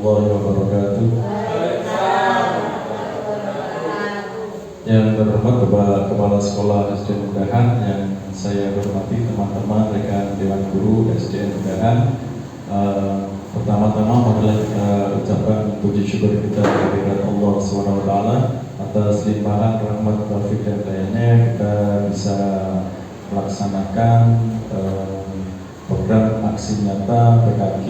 warahmatullahi wabarakatuh. Yang terhormat Kepala Sekolah SDN Udahan, yang saya hormati teman-teman rekan Dewan Guru SDN Udahan. Pertama-tama marilah kita ucapkan puji syukur kita kehadirat Allah SWT atas limpahan rahmat taufik dan dayanya kita bisa melaksanakan program aksi nyata PKG.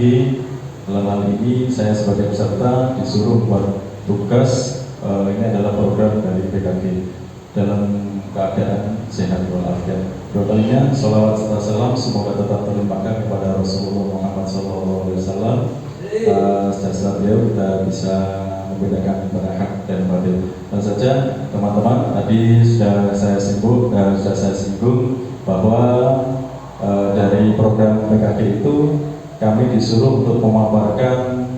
Dalam hal ini saya sebagai peserta disuruh buat tugas. Ini adalah program dari PKG dalam keadaan sehat walafiat. Doanya salawat serta salam semoga tetap terlimpahkan kepada Rasulullah Muhammad SAW. Setelah beliau kita bisa membedakan antara hak dan batil. Dan saja teman-teman, tadi sudah saya singgung bahwa dari program PKG itu kami disuruh untuk memaparkan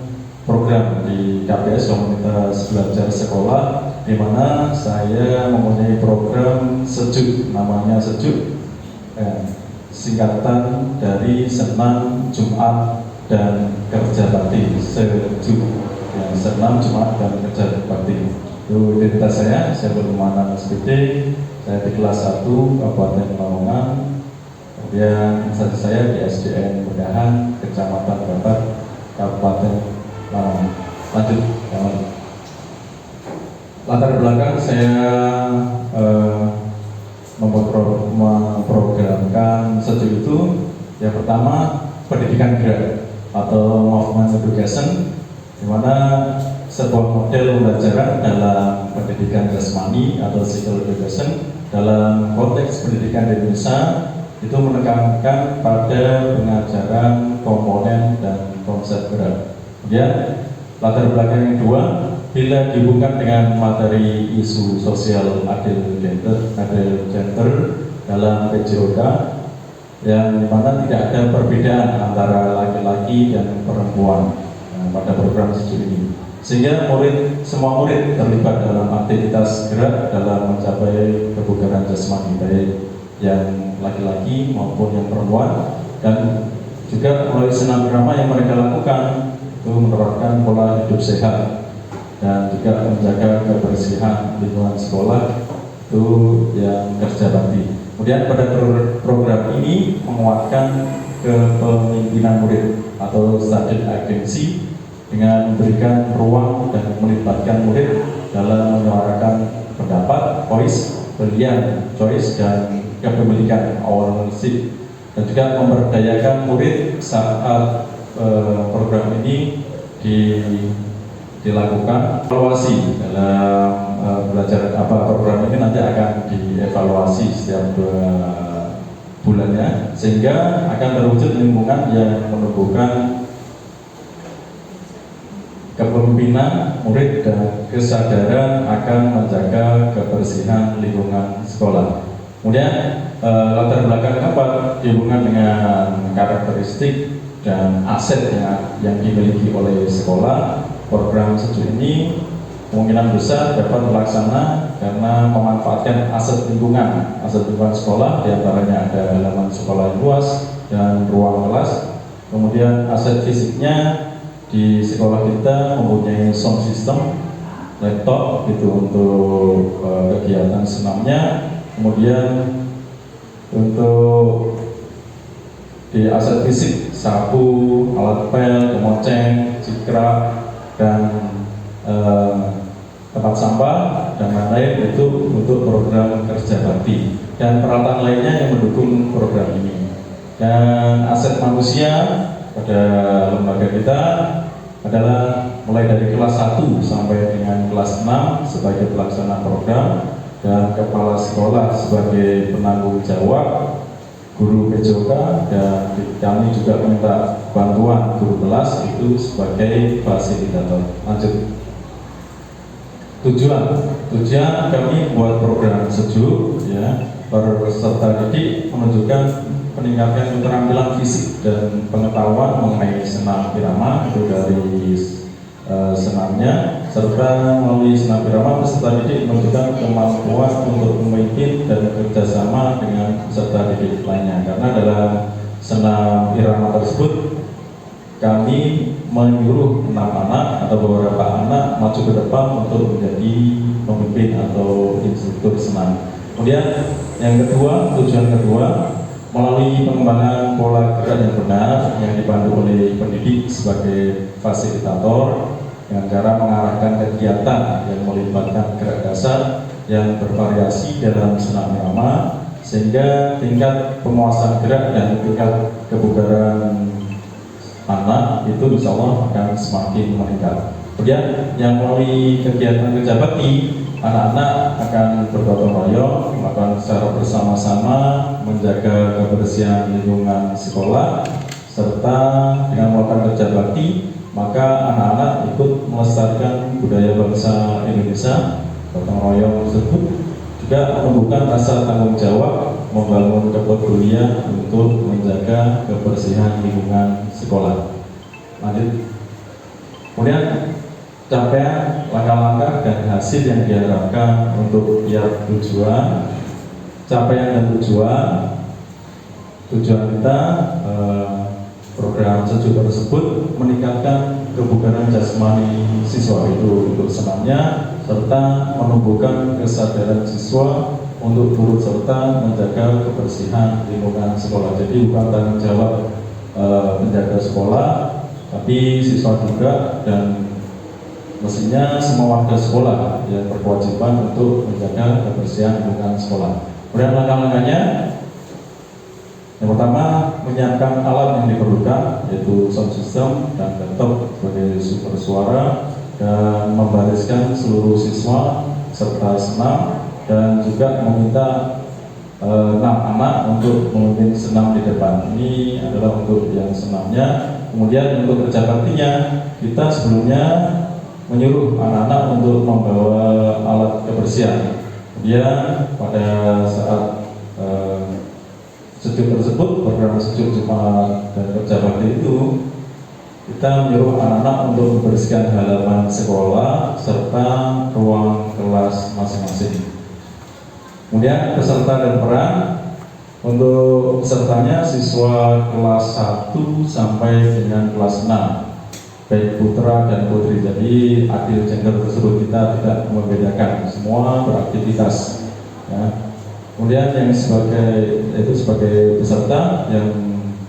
program di KPS Komunitas Belajar Sekolah, di mana saya mempunyai program Sejuk, namanya Sejuk, singkatan dari Senam, Jumat, dan Kerja Bakti. Sejuk, Senam, Jumat, dan Kerja Bakti. Itu identitas saya bernama SPD, saya di kelas 1 Kabupaten Lamongan. Kemudian saya di SDN Udahan, Kecamatan Babat, Kabupaten Lamongan. Lanjut. Latar belakang saya memprogramkan Sejuk itu, yang pertama pendidikan gerak atau movement education, di mana sebuah model pembelajaran dalam pendidikan jasmani atau physical education dalam konteks pendidikan di Indonesia itu menekankan pada pengajaran komponen dan konsep gerak. Kemudian latar belakang yang kedua, bila dihubungkan dengan materi isu sosial adil gender dalam PJOK, yang dimana tidak ada perbedaan antara laki-laki dan perempuan pada program Sejuk ini, sehingga semua murid terlibat dalam aktivitas gerak dalam mencapai kebugaran jasmani, baik yang laki-laki maupun yang perempuan. Dan juga melalui senam irama yang mereka lakukan itu menerapkan pola hidup sehat dan juga menjaga kebersihan lingkungan sekolah, itu yang Kerja Bakti. Kemudian pada program ini menguatkan kepemimpinan murid atau student agency dengan memberikan ruang dan melibatkan murid dalam menyuarakan pendapat, voice, pilihan, choice, dan kepemilikan ownership, dan juga memberdayakan murid saat program ini dilakukan evaluasi dalam belajar program ini nanti akan dievaluasi setiap 2 bulannya, sehingga akan terwujud lingkungan yang menumbuhkan kepemimpinan murid dan kesadaran akan menjaga kebersihan lingkungan sekolah. Kemudian latar belakang keempat dihubungkan dengan karakteristik dan aset yang dimiliki oleh sekolah. Program Sejuk ini kemungkinan besar dapat terlaksana karena memanfaatkan aset lingkungan sekolah, diantaranya ada halaman sekolah yang luas dan ruang kelas. Kemudian aset fisiknya, di sekolah kita mempunyai sound system, laptop itu untuk kegiatan senamnya. Kemudian untuk di aset fisik, sapu, alat pel, kemoceng, cikra, dan tempat sampah dan lain-lain, itu untuk program Kerja Bakti dan peralatan lainnya yang mendukung program ini. Dan aset manusia pada lembaga kita adalah mulai dari kelas 1 sampai dengan kelas 6 sebagai pelaksana program, dan kepala sekolah sebagai penanggung jawab, guru PJOK, dan kami juga minta bantuan guru kelas itu sebagai fasilitator. Lanjut. Tujuan kami buat program Sejuk, peserta didik menunjukkan peningkatan keterampilan fisik dan pengetahuan mengenai senam irama itu dari senamnya, serta melalui senam irama peserta didik menunjukkan kemampuan untuk memimpin dan bekerjasama dengan peserta didik lainnya. Karena dalam senam irama tersebut kami menyuruh 6 anak atau beberapa anak maju ke depan untuk menjadi pemimpin atau instruktur senam. Kemudian yang kedua, tujuan kedua, melalui pengembangan pola gerak yang benar yang dibantu oleh pendidik sebagai fasilitator dengan cara mengarahkan kegiatan yang melibatkan gerak dasar yang bervariasi dalam senam irama, sehingga tingkat penguasaan gerak dan tingkat kebugaran anak itu insya Allah akan semakin meningkat. Kemudian yang melalui kegiatan kerja bakti, anak-anak akan bergotong royong melakukan secara bersama-sama menjaga kebersihan lingkungan sekolah, serta dengan melakukan kerja bakti maka anak-anak ikut melestarikan budaya bangsa Indonesia. Gotong royong tersebut juga menumbuhkan rasa tanggung jawab, membangun kepedulian untuk menjaga kebersihan lingkungan sekolah. Lanjut. Kemudian capaian, langkah-langkah dan hasil yang diharapkan untuk tiap tujuan, capaian dan tujuan kita program sejuk tersebut meningkatkan kebugaran jasmani siswa itu untuk senamnya, serta menumbuhkan kesadaran siswa untuk turut serta menjaga kebersihan lingkungan sekolah. Jadi bukan tanggung jawab penjaga sekolah, tapi siswa juga, dan mestinya semua warga sekolah yang berkewajiban untuk menjaga kebersihan lingkungan sekolah. Kemudian langkah-langkahnya, yang pertama menyiapkan alat yang diperlukan, yaitu sound system dan laptop sebagai sumber suara, dan membariskan seluruh siswa serta senam, dan juga meminta 6 anak untuk memimpin senam di depan. Ini adalah untuk yang senamnya. Kemudian untuk kerja baktinya, kita sebelumnya menyuruh anak-anak untuk membawa alat kebersihan. Kemudian pada saat sejuk tersebut, program sejuk Jumat dan kerja bakti itu, kita menyuruh anak-anak untuk membersihkan halaman sekolah serta ruang kelas masing-masing. Kemudian peserta dan peran, untuk pesertanya siswa kelas 1 sampai dengan kelas 6, baik putra dan putri. Jadi adil gender tersebut, kita tidak membedakan, semua beraktivitas ya. Kemudian yang sebagai peserta, yang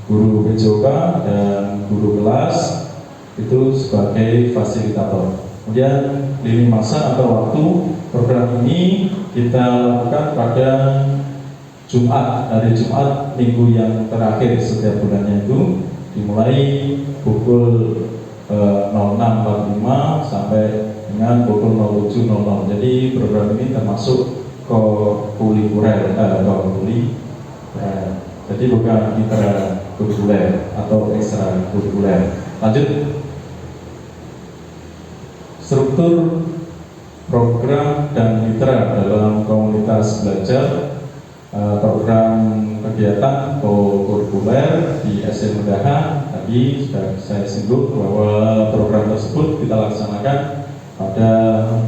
guru PJOK dan guru kelas itu sebagai fasilitator. Kemudian lini masa atau waktu program ini kita lakukan pada hari Jumat minggu yang terakhir setiap bulannya, itu dimulai pukul 06.45 sampai dengan pukul 07.00. Jadi program ini termasuk kurikuler, jadi bukan intrakurikuler atau ekstra kurikuler. Lanjut. Struktur program dan mitra dalam komunitas belajar, program kegiatan kurikuler di SD Mendahan tadi sudah saya singgung bahwa program tersebut kita laksanakan pada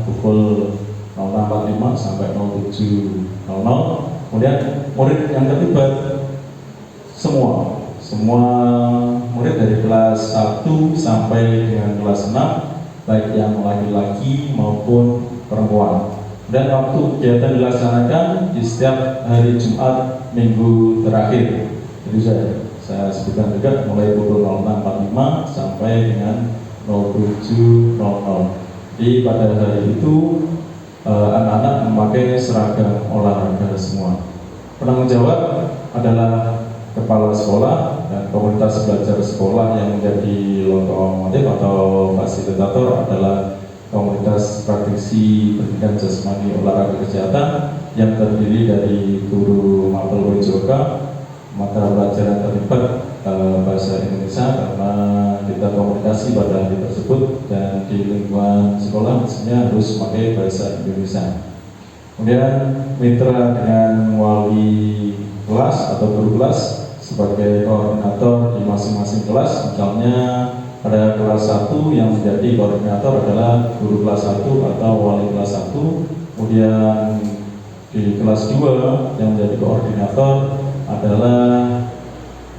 pukul 06.45 sampai 07.00. Kemudian murid yang terlibat semua murid dari kelas 1 sampai dengan kelas 6, baik yang laki-laki maupun perempuan. Dan waktu kegiatan dilaksanakan di setiap hari Jumat minggu terakhir. Jadi saya sebutkan juga mulai pukul 06.45 sampai dengan 07.00. Jadi pada hari itu anak-anak memakai seragam olahraga semua. Penanggung jawab adalah kepala sekolah dan komunitas belajar sekolah. Yang menjadi lokomotif atau fasilitator adalah komunitas praktisi pendidikan jasmani olahraga kesehatan yang terdiri dari guru mapel PJOK, mata pelajaran terlibat bahasa Indonesia karena kita komunikasi pada hari tersebut, dan di lingkungan sekolah mestinya harus memakai bahasa Indonesia. Kemudian mitra dengan wali kelas atau guru kelas sebagai koordinator di masing-masing kelas. Misalnya pada kelas 1 yang menjadi koordinator adalah guru kelas 1 atau wali kelas 1. Kemudian di kelas 2 yang menjadi koordinator adalah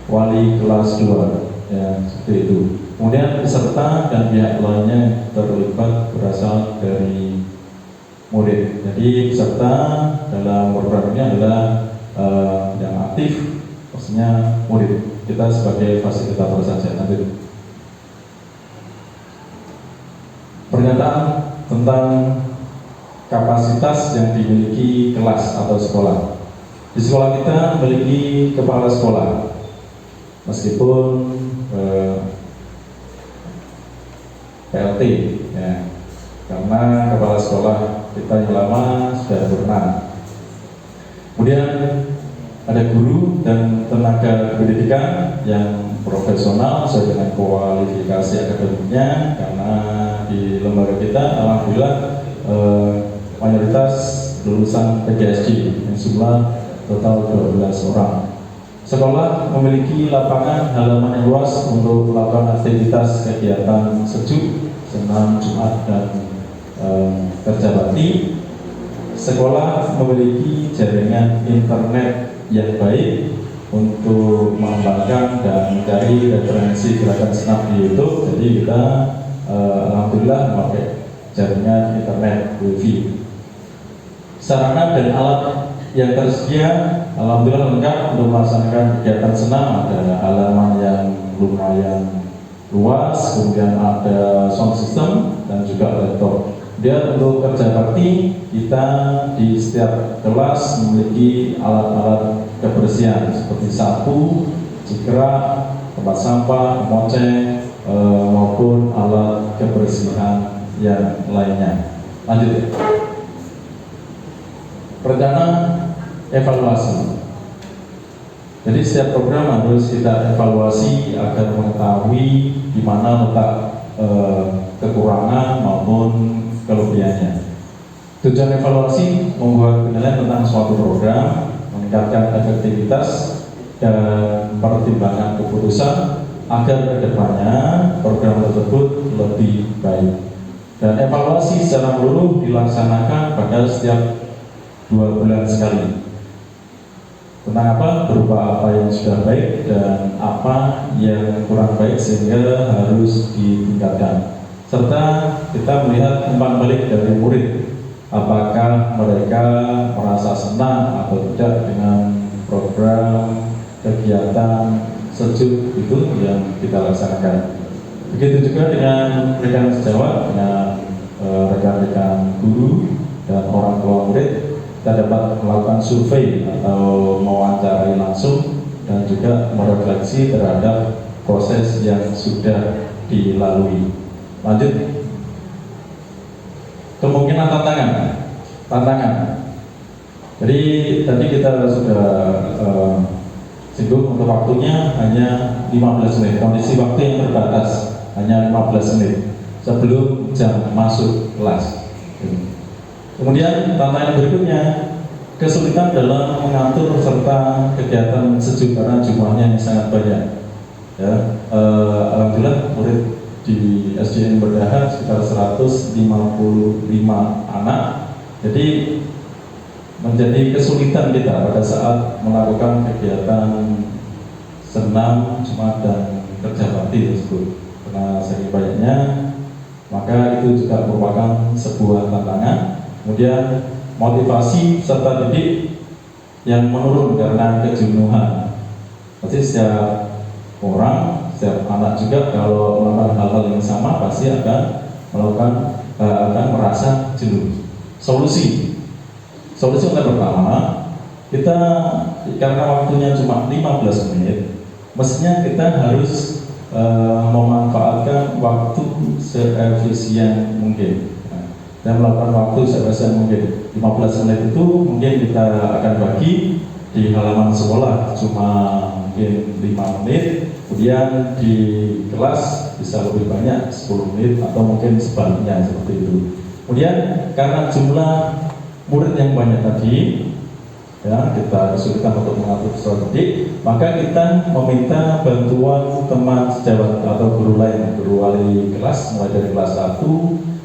wali kelas 2. ya seperti itu. Kemudian peserta dan pihak lainnya terlibat berasal dari murid. Jadi peserta dalam program ini adalah yang aktif, maksudnya murid. Kita sebagai fasilitator saja. Nanti pernyataan tentang kapasitas yang dimiliki kelas atau sekolah. Di sekolah kita memiliki kepala sekolah, meskipun PLT, ya, karena kepala sekolah kita yang lama sudah pernah. Kemudian ada guru dan tenaga pendidikan yang profesional sesuai dengan kualifikasi akademiknya, karena di lembaga kita alhamdulillah mayoritas lulusan PGSD yang jumlah total 12 orang. Sekolah memiliki lapangan halaman yang luas untuk melakukan aktivitas kegiatan sejuk, senam, Jumat, dan kerja bakti. Sekolah memiliki jaringan internet yang baik untuk mengembangkan dan mencari referensi gerakan senam di YouTube. Jadi kita alhamdulillah memakai jaringan internet Wi-Fi. Sarana dan alat yang tersedia alhamdulillah lengkap untuk melaksanakan kegiatan senam. Ada halaman yang lumayan luas, kemudian ada sound system dan juga laptop. Kemudian untuk kerja bakti, kita di setiap kelas memiliki alat-alat kebersihan seperti sapu, cikrak, tempat sampah, moceng, maupun alat kebersihan yang lainnya. Lanjut. Rencana evaluasi. Jadi setiap program harus kita evaluasi agar mengetahui di mana letak kekurangan maupun kelebihannya. Tujuan evaluasi membuat penilaian tentang suatu program, meningkatkan efektivitas dan pertimbangan keputusan agar kedepannya program tersebut lebih baik. Dan evaluasi secara menyeluruh dilaksanakan pada setiap 2 bulan sekali. Tentang apa? Berupa apa yang sudah baik dan apa yang kurang baik sehingga harus ditingkatkan. Serta kita melihat umpan balik dari murid, apakah mereka merasa senang atau tidak dengan program kegiatan sejuk itu yang kita laksanakan. Begitu juga dengan rekan sejawat, dengan rekan-rekan guru dan orang tua murid. Kita dapat melakukan survei atau mewawancarai langsung dan juga merefleksi terhadap proses yang sudah dilalui. Lanjut. Kemungkinan tantangan. Jadi tadi kita sudah singgung untuk waktunya hanya 15 menit. Kondisi waktu yang terbatas hanya 15 menit sebelum jam masuk kelas. Kemudian tantangan berikutnya, kesulitan dalam mengatur serta kegiatan sejuk karena jumlahnya yang sangat banyak. Ya, alhamdulillah murid di SDN Berdahan sekitar 155 anak. Jadi menjadi kesulitan kita pada saat melakukan kegiatan senam, Jumat, dan kerja bakti tersebut. Karena saking banyaknya, maka itu juga merupakan sebuah tantangan. Kemudian motivasi serta didik yang menurun karena kejenuhan. Pasti setiap orang, setiap anak juga kalau melakukan hal-hal yang sama pasti akan merasa jenuh. Solusi yang pertama, kita karena waktunya cuma 15 menit, mestinya kita harus memanfaatkan waktu seefisien mungkin. Dan melakukan waktu seefisien mungkin. 15 menit itu mungkin kita akan bagi di halaman sekolah cuma mungkin 5 menit, kemudian di kelas bisa lebih banyak 10 menit atau mungkin sebaliknya seperti itu. Kemudian karena jumlah murid yang banyak tadi, ya, kita kesulitan untuk mengatur strategi, maka kita meminta bantuan teman sejawat atau guru lain, guru wali kelas mulai dari kelas 1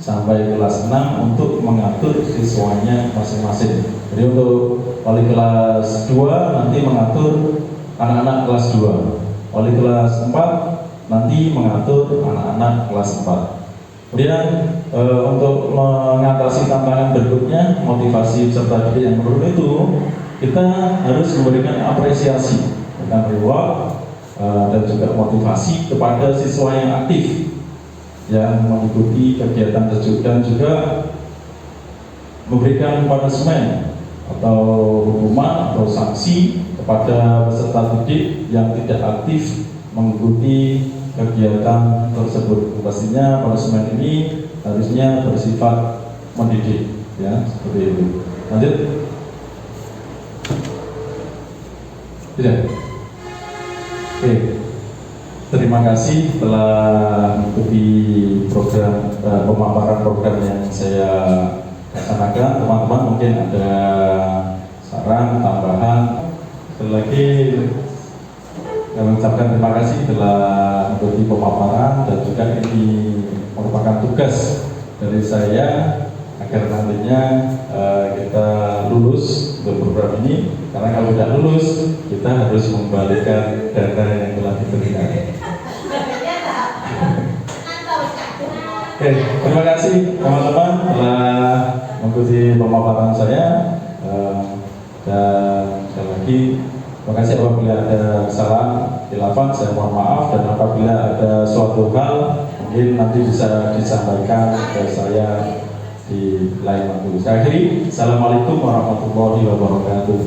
sampai kelas 6 untuk mengatur siswanya masing-masing. Jadi untuk wali kelas 2 nanti mengatur anak-anak kelas 2, wali kelas 4 nanti mengatur anak-anak kelas 4. Kemudian untuk mengatasi tantangan berikutnya, motivasi peserta didik yang menurun itu, kita harus memberikan apresiasi, bukan reward, dan juga motivasi kepada siswa yang aktif yang mengikuti kegiatan tersebut, dan juga memberikan punishment atau hukuman atau sanksi kepada peserta didik yang tidak aktif mengikuti kegiatan tersebut. Pastinya punishment ini harusnya bersifat mendidik, ya, seperti itu. Lanjut. Tidak. Oke. Terima kasih telah mengikuti program pemaparan program yang saya laksanakan. Teman-teman mungkin ada saran, tambahan. Sekali lagi saya mengucapkan terima kasih telah mengikuti pemaparan, dan juga ini merupakan tugas dari saya agar nantinya kita lulus untuk program ini. Karena kalau tidak lulus, kita harus mengembalikan dana yang telah diberikan. Oke, terima kasih teman-teman telah mengikuti pemaparan saya, dan sekali lagi terima kasih. Apabila ada kesalahan khilafan, saya mohon maaf, dan apabila ada suatu hal mungkin nanti bisa disampaikan ke saya di lain waktu. Saya akhiri. Assalamualaikum warahmatullahi wabarakatuh.